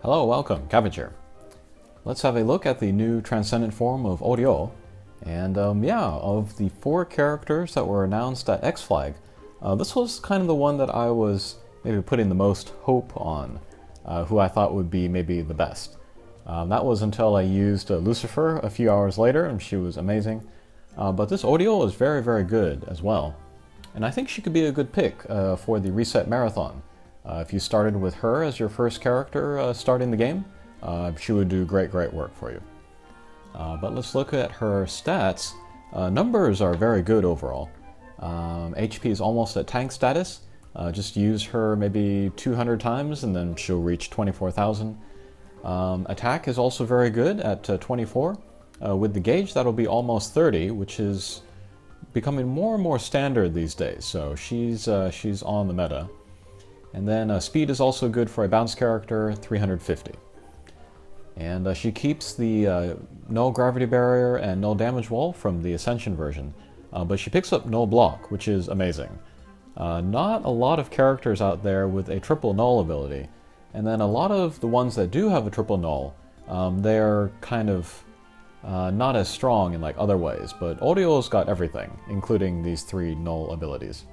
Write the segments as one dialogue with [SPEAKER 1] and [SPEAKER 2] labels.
[SPEAKER 1] Hello, welcome, Cabbage here. Let's have a look at the new Transcendent form of Oryo. And of the 4 characters that were announced at X-Flag, this was kind of the one that I was maybe putting the most hope on, who I thought would be maybe the best. That was until I used Lucifer a few hours later, and she was amazing. But this Oryo is very, very good as well. And I think she could be a good pick for the Reset Marathon. If you started with her as your first character starting the game, she would do great work for you. But let's look at her stats. Numbers are very good overall. HP is almost at tank status. Just use her maybe 200 times and then she'll reach 24,000. Attack is also very good at 24. With the gauge, that'll be almost 30, which is becoming more and more standard these days. So she's on the meta. And then speed is also good for a bounce character, 350. And she keeps the null gravity barrier and null damage wall from the Ascension version, but she picks up null block, which is amazing. Not a lot of characters out there with a triple null ability, and then a lot of the ones that do have a triple null, they're kind of not as strong in like other ways, but Oryo's got everything, including these 3 null abilities.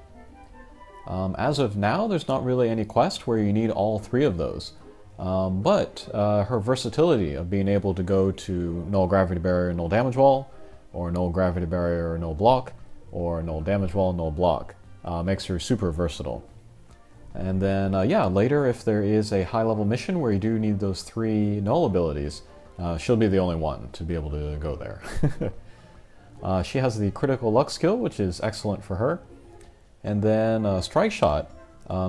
[SPEAKER 1] As of now, there's not really any quest where you need all 3 of those. But her versatility of being able to go to null gravity barrier, null damage wall, or null gravity barrier, null block, or null damage wall, null block, makes her super versatile. And then, later if there is a high-level mission where you do need those 3 null abilities, she'll be the only one to be able to go there. She has the critical luck skill, which is excellent for her. And then Strike Shot.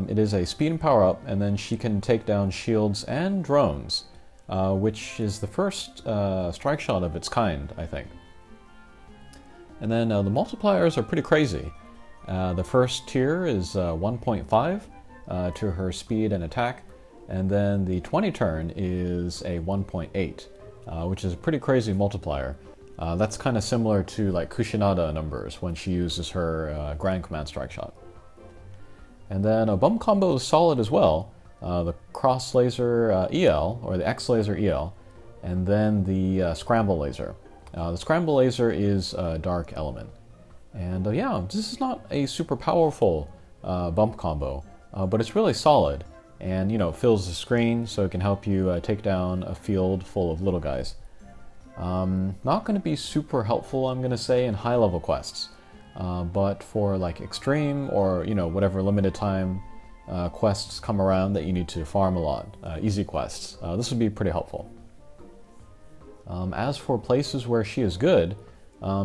[SPEAKER 1] It is a speed and power up, and then she can take down shields and drones, which is the first strike shot of its kind, I think. And then the multipliers are pretty crazy. The first tier is 1.5 to her speed and attack, and then the 20 turn is a 1.8, which is a pretty crazy multiplier. That's kind of similar to like Kushinada numbers when she uses her Grand Command Strike Shot. And then a bump combo is solid as well. The Cross Laser EL, or the X Laser EL, and then the Scramble Laser. The Scramble Laser is Dark Element. And this is not a super powerful bump combo, but it's really solid. And it fills the screen so it can help you take down a field full of little guys. Not going to be super helpful, I'm going to say, in high-level quests. But for like extreme or whatever limited time quests come around that you need to farm a lot, easy quests, this would be pretty helpful. As for places where she is good,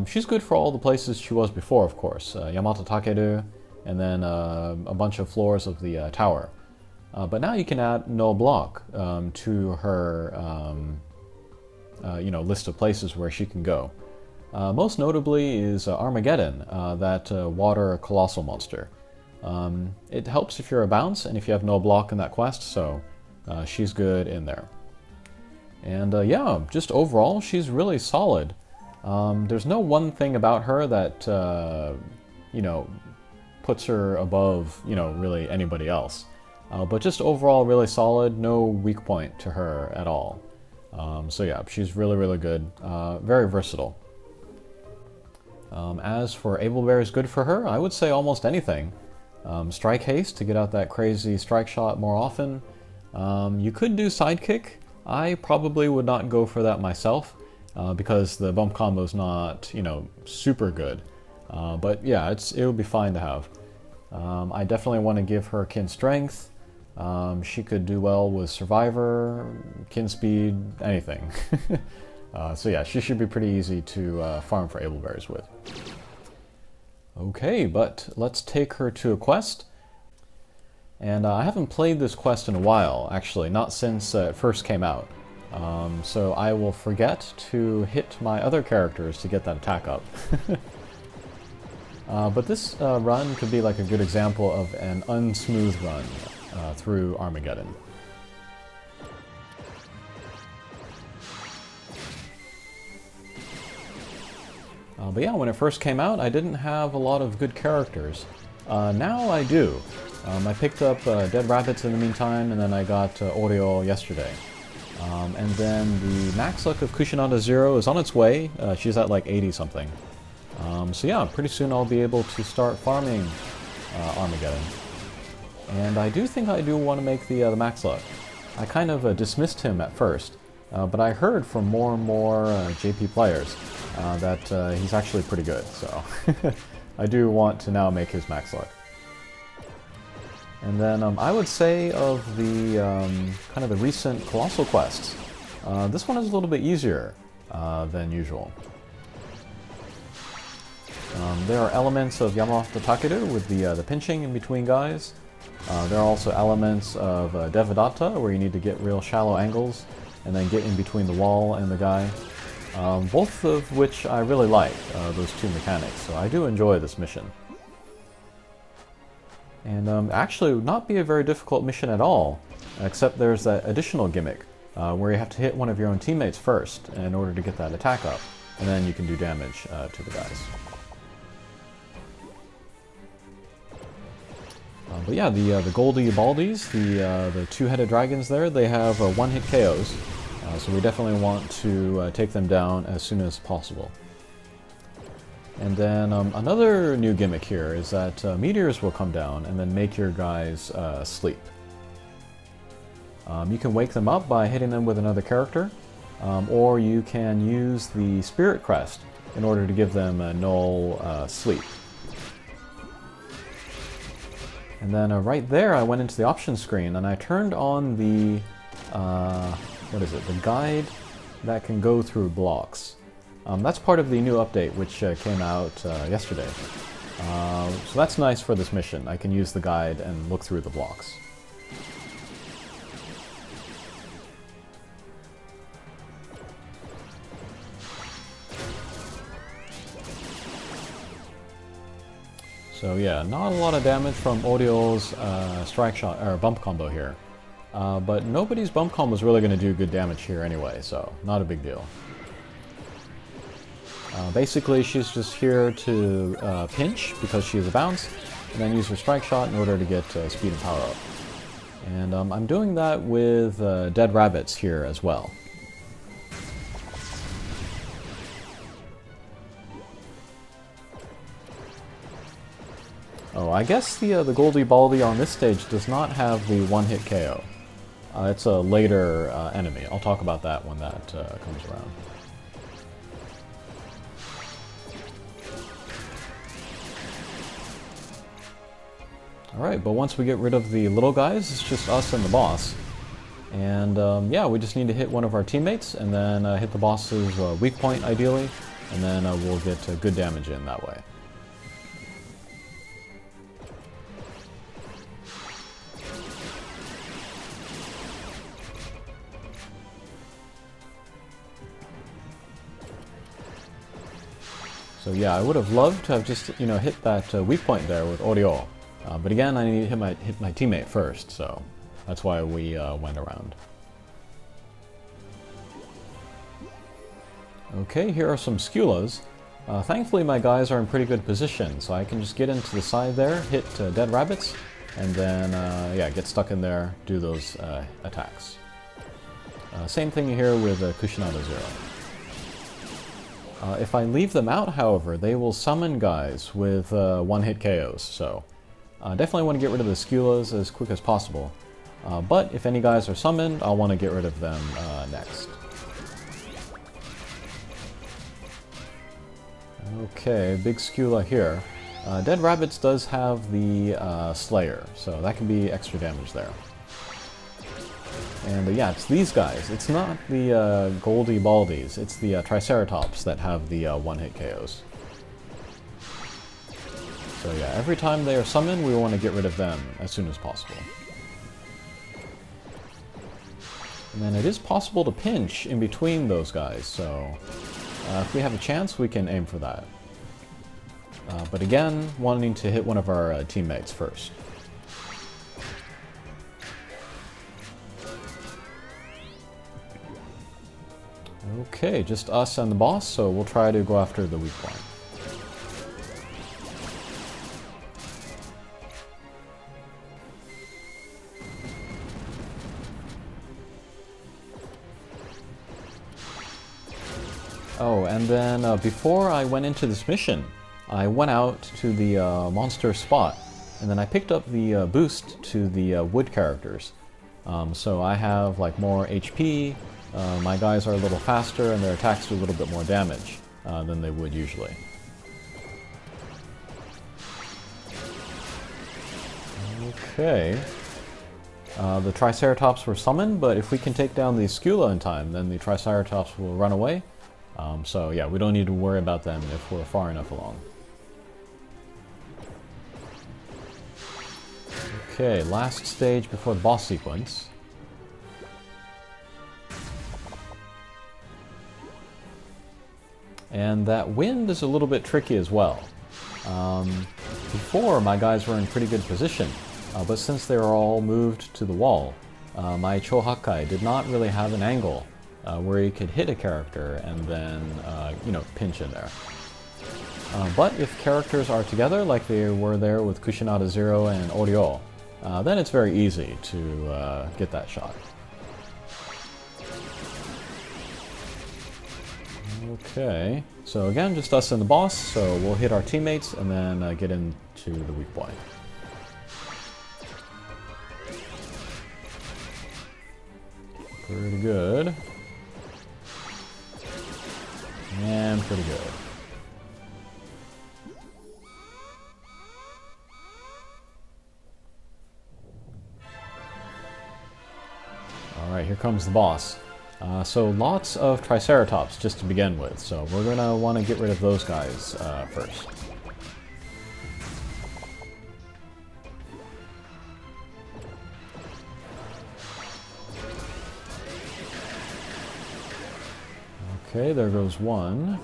[SPEAKER 1] she's good for all the places she was before, of course. Yamato Takeru, and then a bunch of floors of the tower. But now you can add null block to her list of places where she can go. Most notably is Armageddon, that water colossal monster. It helps if you're a bounce and if you have no block in that quest, so she's good in there. And just overall, she's really solid. There's no one thing about her that, puts her above, really anybody else. But just overall really solid, no weak point to her at all. She's really good, very versatile. As for Able Bear is good for her, I would say almost anything. Strike Haste to get out that crazy strike shot more often. You could do Sidekick. I probably would not go for that myself because the bump combo is not, super good. But yeah, it would be fine to have. I definitely want to give her Kin Strength. She could do well with Survivor, Kin Speed, anything. She should be pretty easy to farm for Able Bears with. Okay, but let's take her to a quest. And I haven't played this quest in a while, actually, not since it first came out. So I will forget to hit my other characters to get that attack up. But this run could be like a good example of an unsmooth run through Armageddon. When it first came out, I didn't have a lot of good characters. Now I do. I picked up Dead Rabbits in the meantime, and then I got Oryo yesterday. And then the max luck of Kusanada 0 is on its way. She's at like 80 something. So yeah, pretty soon I'll be able to start farming Armageddon. And I do think I do want to make the max luck. I kind of dismissed him at first, but I heard from more and more JP players that he's actually pretty good, so I do want to now make his max luck. And then I would say of the kind of the recent Colossal quests, this one is a little bit easier than usual. There are elements of Yamata Takeru with the pinching in between guys. There are also elements of Devadatta, where you need to get real shallow angles and then get in between the wall and the guy. Both of which I really like, those two mechanics, so I do enjoy this mission. And actually, it would not be a very difficult mission at all, except there's that additional gimmick, where you have to hit one of your own teammates first in order to get that attack up, and then you can do damage to the guys. But yeah, the Goldie Baldies, the two-headed dragons there, they have one-hit KOs, so we definitely want to take them down as soon as possible. And then another new gimmick here is that meteors will come down and then make your guys sleep. You can wake them up by hitting them with another character, or you can use the Spirit Crest in order to give them a null sleep. And then right there I went into the options screen and I turned on the, what is it, the guide that can go through blocks. That's part of the new update which came out yesterday. So that's nice for this mission. I can use the guide and look through the blocks. So yeah, not a lot of damage from Oryo's strike shot or bump combo here. But nobody's bump combo is really going to do good damage here anyway, so not a big deal. Basically, she's just here to pinch because she has a bounce, and then use her strike shot in order to get speed and power up. And I'm doing that with dead rabbits here as well. Oh, I guess the Goldie Baldy on this stage does not have the one-hit KO. It's a later enemy. I'll talk about that when that comes around. Alright, but once we get rid of the little guys, it's just us and the boss. And yeah, we just need to hit one of our teammates, and then hit the boss's weak point, ideally, and then we'll get good damage in that way. So yeah, I would have loved to have just, hit that weak point there with Oryo. But again, I need to hit my teammate first, so that's why we went around. Okay, here are some Skulas. Thankfully my guys are in pretty good position, so I can just get into the side there, hit dead rabbits, and then yeah, get stuck in there, do those attacks. Same thing here with Kusanada 0. If I leave them out, however, they will summon guys with one-hit KOs, so definitely want to get rid of the Skulas as quick as possible. But if any guys are summoned, I'll want to get rid of them next. Okay, big Skula here. Dead Rabbits does have the Slayer, so that can be extra damage there. And yeah, it's these guys. It's not the Goldie Baldies, it's the Triceratops that have the one-hit KOs. So yeah, every time they are summoned, we want to get rid of them as soon as possible. And then it is possible to pinch in between those guys, so if we have a chance, we can aim for that. But again, wanting to hit one of our teammates first. Okay, just us and the boss, so we'll try to go after the weak point. Oh, and then before I went into this mission, I went out to the monster spot, and then I picked up the boost to the wood characters. So I have like more HP, my guys are a little faster, and their attacks do a little bit more damage than they would usually. Okay. The Triceratops were summoned, but if we can take down the Skula in time, then the Triceratops will run away. So yeah, we don't need to worry about them if we're far enough along. Okay, last stage before the boss sequence. And that wind is a little bit tricky as well. Before, my guys were in pretty good position, but since they were all moved to the wall, my Chohakai did not really have an angle where he could hit a character and then, you know, pinch in there. But if characters are together, like they were there with Kushinada Zero and Oryo, then it's very easy to get that shot. Okay, so again, just us and the boss, so we'll hit our teammates and then get into the weak point. Pretty good. And pretty good. Alright, here comes the boss. So lots of Triceratops just to begin with, so we're going to want to get rid of those guys first. Okay, there goes one.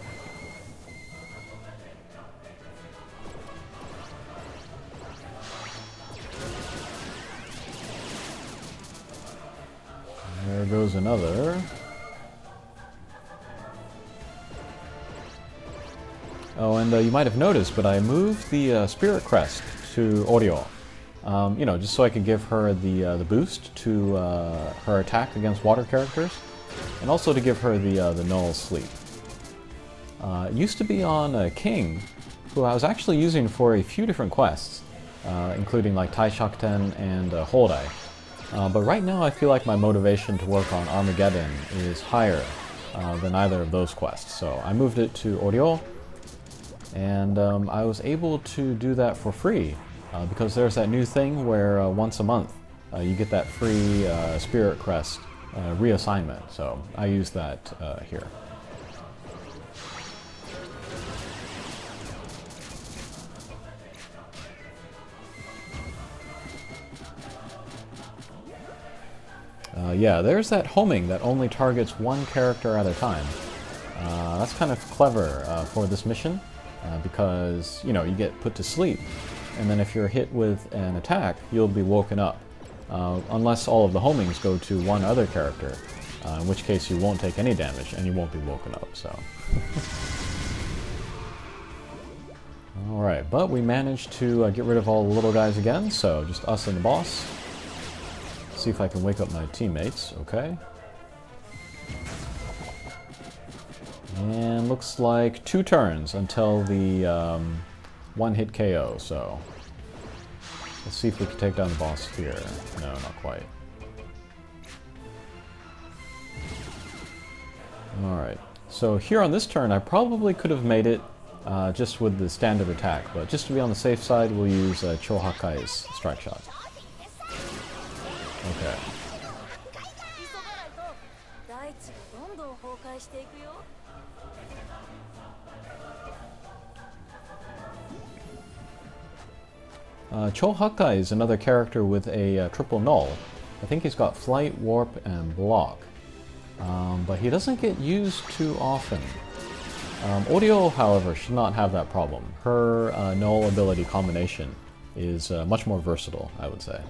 [SPEAKER 1] There goes another. Oh, and you might have noticed, but I moved the Spirit Crest to Oryo. You know, just so I could give her the boost to her attack against water characters, and also to give her the Null Sleep. It used to be on King, who I was actually using for a few different quests, including like Taishakten and Holdai. But right now I feel like my motivation to work on Armageddon is higher than either of those quests. So I moved it to Oryo, and I was able to do that for free because there's that new thing where once a month you get that free Spirit Crest reassignment. So I use that here. Yeah, there's that homing that only targets one character at a time. That's kind of clever for this mission, because, you know, you get put to sleep, and then if you're hit with an attack, you'll be woken up. Unless all of the homings go to one other character, in which case you won't take any damage and you won't be woken up, so... Alright, but we managed to get rid of all the little guys again, so just us and the boss. See if I can wake up my teammates, okay. And looks like 2 turns until the one-hit KO, so... Let's see if we can take down the boss here. No, not quite. Alright, so here on this turn I probably could have made it just with the standard attack, but just to be on the safe side we'll use Chohakai's strike shot. Okay. Chohakai is another character with a triple null. I think he's got flight, warp, and block. But he doesn't get used too often. Oryo, however, should not have that problem. Her null ability combination is much more versatile, I would say.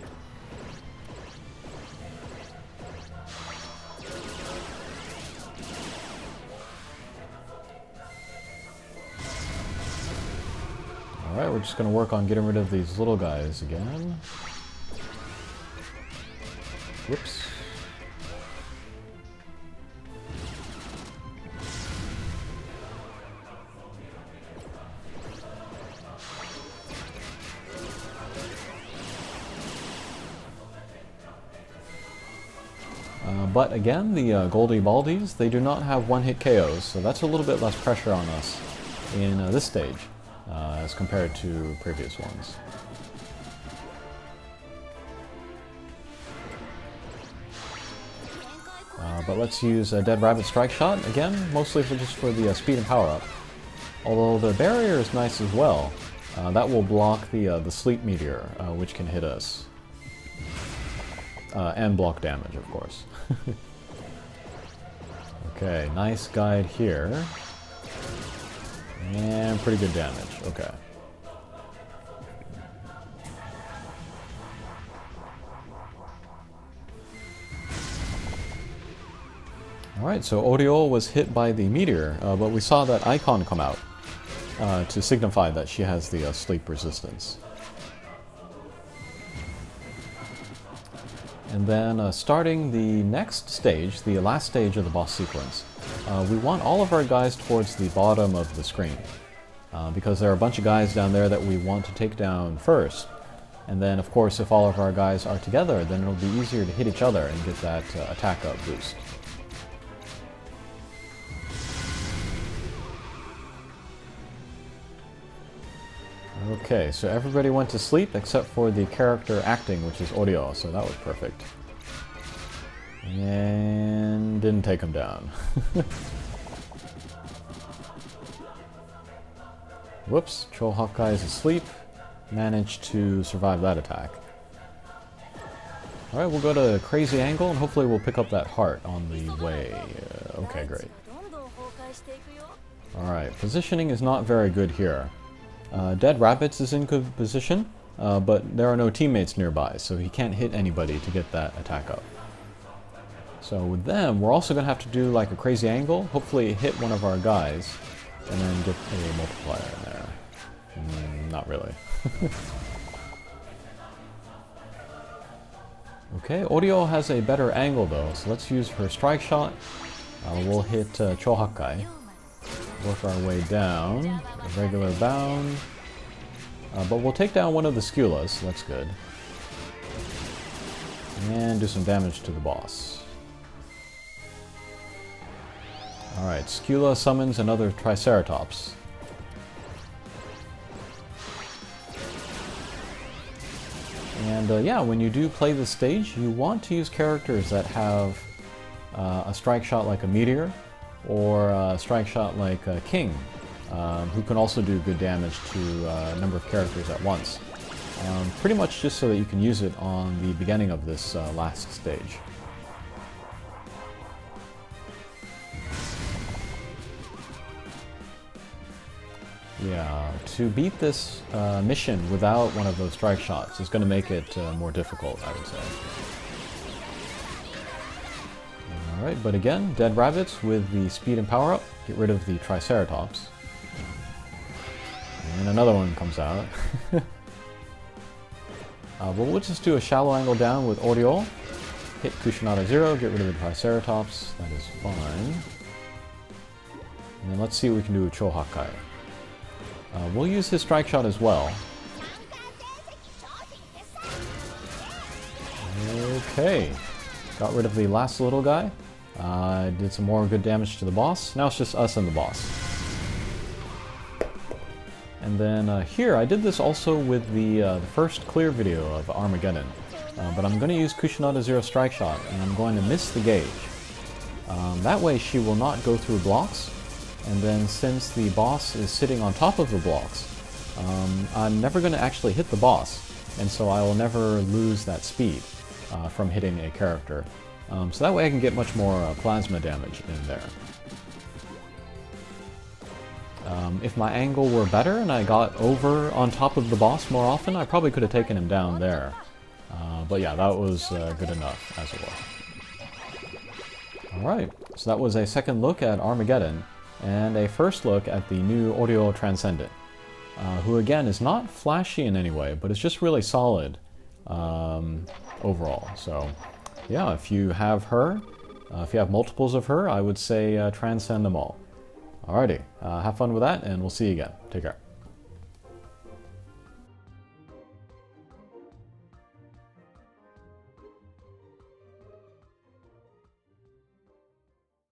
[SPEAKER 1] Alright, we're just going to work on getting rid of these little guys again. Whoops. But again, the Goldie Baldies, they do not have one-hit KOs, so that's a little bit less pressure on us in this stage as compared to previous ones. But let's use a Dead Rabbit Strike Shot, again, mostly just for the speed and power up. Although the barrier is nice as well. That will block the Sleep Meteor, which can hit us. And block damage, of course. Okay, nice guide here. And pretty good damage, okay. Alright, so Oryo was hit by the meteor, but we saw that icon come out to signify that she has the sleep resistance. And then starting the next stage, the last stage of the boss sequence, we want all of our guys towards the bottom of the screen. Because there are a bunch of guys down there that we want to take down first. And then, of course, if all of our guys are together, then it'll be easier to hit each other and get that attack up boost. Okay, so everybody went to sleep except for the character acting, which is Oryo, so that was perfect. And didn't take him down. Whoops, Troll Hawkeye is asleep. Managed to survive that attack. Alright, we'll go to Crazy Angle and hopefully we'll pick up that heart on the way. Okay, great. Alright, positioning is not very good here. Dead Rabbits is in good position, but there are no teammates nearby, so he can't hit anybody to get that attack up. So with them, we're also going to have to do like a Crazy Angle, hopefully hit one of our guys, and then get a multiplier in there. Not really. Okay, Oryo has a better angle though, so let's use her strike shot. We'll hit Chohakai. Work our way down, a regular bound. But we'll take down one of the Skulas, so that's good. And do some damage to the boss. Alright, Skula summons another Triceratops. And yeah, when you do play this stage, you want to use characters that have a strike shot like a Meteor, or a strike shot like King, who can also do good damage to a number of characters at once. Pretty much just so that you can use it on the beginning of this last stage. Yeah, to beat this mission without one of those strike shots is going to make it more difficult, I would say. Alright, but again, Dead Rabbits with the speed and power up, get rid of the Triceratops. And another one comes out. But we'll just do a shallow angle down with Oryo. Hit Kushinada 0, get rid of the Triceratops, that is fine. And then let's see what we can do with Chohakai. We'll use his strike shot as well. Okay, got rid of the last little guy. Did some more good damage to the boss. Now it's just us and the boss. And then here, I did this also with the first clear video of Armageddon. But I'm going to use Kushinada 0 strike shot, and I'm going to miss the gauge. That way she will not go through blocks. And then since the boss is sitting on top of the blocks, I'm never going to actually hit the boss, and so I will never lose that speed from hitting a character. So that way I can get much more plasma damage in there. If my angle were better and I got over on top of the boss more often, I probably could have taken him down there. But yeah, that was good enough as it was. Alright, so that was a second look at Armageddon. And a first look at the new Oryo Transcendent, who again is not flashy in any way, but is just really solid overall. So yeah, if you have her, if you have multiples of her, I would say transcend them all. Alrighty, have fun with that, and we'll see you again. Take care.